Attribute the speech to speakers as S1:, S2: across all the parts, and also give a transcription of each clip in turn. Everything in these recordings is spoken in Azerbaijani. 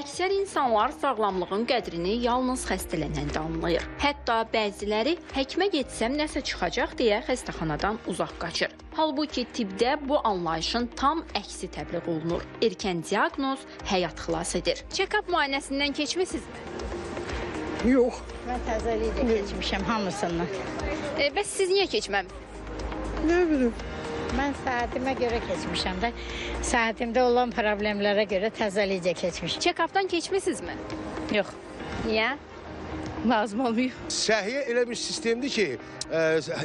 S1: Əksər insanlar sağlamlığın qədrini yalnız xəstələnəndə anlayır. Hətta bəziləri həkimə getsəm nəsə çıxacaq deyə xəstəxanadan uzaq qaçır. Halbuki tibbdə bu anlayışın tam əksi təbliğ olunur. Erkən diaqnoz həyat xilas edir. Check-up müayinəsindən keçmisinizmi?
S2: Yox.
S3: Mən təzəliklə keçmişəm hamısından.
S1: Bəs siz niyə keçməmisiniz?
S2: Nə bilim.
S3: Mən saatimə görə keçmişəm də, saatimdə olan problemlərə görə təzəliklə keçmişəm.
S1: Check-updan keçmisinizmi?
S3: Yox,
S1: Niyə?
S3: lazım olmuyor.
S4: Səhiyyə elə bir sistemdir ki,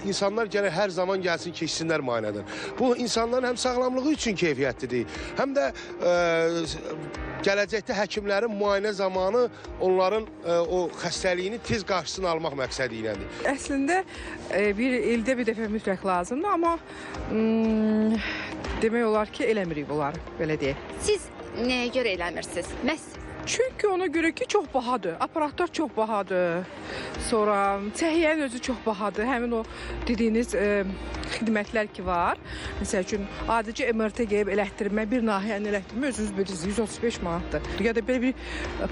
S4: insanlar gərək hər zaman gəlsin, keçsinlər müayinədən. Bu, insanların həm sağlamlığı üçün keyfiyyətlidir, həm də gələcəkdə həkimlərin müayinə zamanı onların o xəstəliyini tez qarşısını almaq məqsədi ilədir.
S2: Əslində bir ildə bir dəfə mütləq lazımdır, amma demək olar ki, eləmirik bunları, belə deyək.
S1: Siz nəyə görə eləmirsiniz? Məhz
S2: Çünki ona görə ki, çox bahadır. Aparatlar çox bahadır. Sonra səhiyyənin özü çox bahadır. Həmin o dediyiniz xidmətlər ki var. Məsəl üçün, adicə MRT gəlib elətdirmə, bir nahiyəni elətdirmə özünüz bilirsiniz, 135 manatdır. Ya da belə bir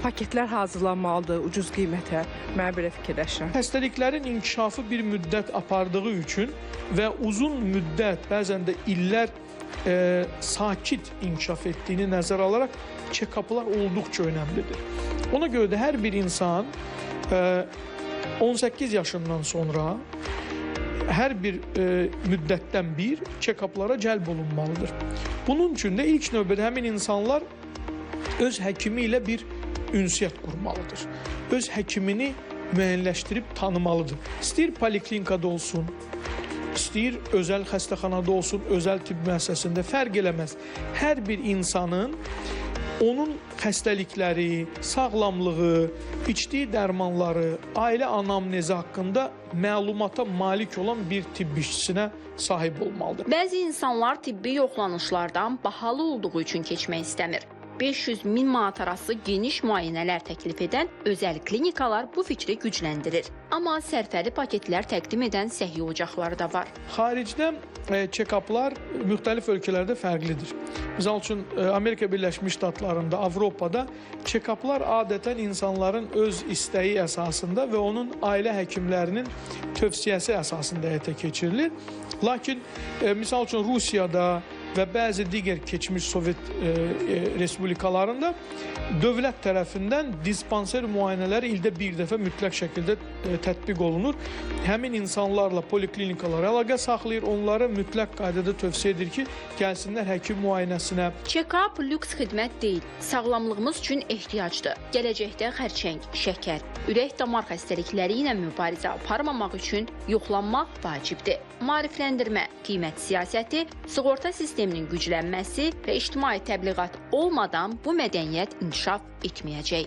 S2: paketlər hazırlanmalıdır ucuz qiymətə. Mən belə fikirləşirəm.
S5: Xəstəliklərin inkişafı bir müddət apardığı üçün və uzun müddət, bəzən də illər sakit inkişaf etdiyini nəzərə alaraq check-up'lar olduqca önəmlidir. Ona görə də hər bir insan 18 yaşından sonra hər bir müddətdən bir check-up'lara cəlb olunmalıdır. Bunun üçün də ilk növbədə həmin insanlar öz həkimi ilə bir ünsiyyət qurmalıdır. Öz həkimini müəyyənləşdirib tanımalıdır. İstəyir poliklinikada olsun, istəyir özəl xəstəxanada olsun, özəl tibb müəssisəsində fərq eləməz. Hər bir insanın onun xəstəlikləri, sağlamlığı, içdiyi dərmanları, ailə anamnezi haqqında məlumata malik olan bir tibb işçisinə sahib olmalıdır.
S1: bəzi insanlar tibbi yoxlanışlardan bahalı olduğu üçün keçmək istəmir. 500-1000 manat arası geniş müayinələr təklif edən özəl klinikalar bu fikri gücləndirir. Amma sərfəli paketlər təqdim edən səhiyyə ocaqları da var.
S5: Xaricdə check-up'lar müxtəlif ölkələrdə fərqlidir. Misal üçün, Amerika Birləşmiş Ştatlarında, Avropada check-up'lar adətən insanların öz istəyi əsasında və onun ailə həkimlərinin tövsiyəsi əsasında həyata keçirilir. Lakin, misal üçün, Rusiyada və bəzi digər keçmiş Sovet respublikalarında dövlət tərəfindən dispanser müayinələri ildə bir dəfə mütləq şəkildə tətbiq olunur. Həmin insanlarla poliklinikalar əlaqə saxlayır, onlara mütləq qaydada tövsiyə edir ki, gəlsinlər həkim müayinəsinə.
S1: Check-up lüks xidmət deyil, sağlamlığımız üçün ehtiyacdır. Gələcəkdə xərçəng, şəkər, ürək-damar xəstəlikləri ilə mübarizə aparmamaq üçün yoxlanmaq vacibdir. Maarifləndirmə, qiymət siyasəti, sığorta sisteminin güclənməsi və ictimai təbliğat olmadan bu mədəniyyət inkişaf etməyəcək.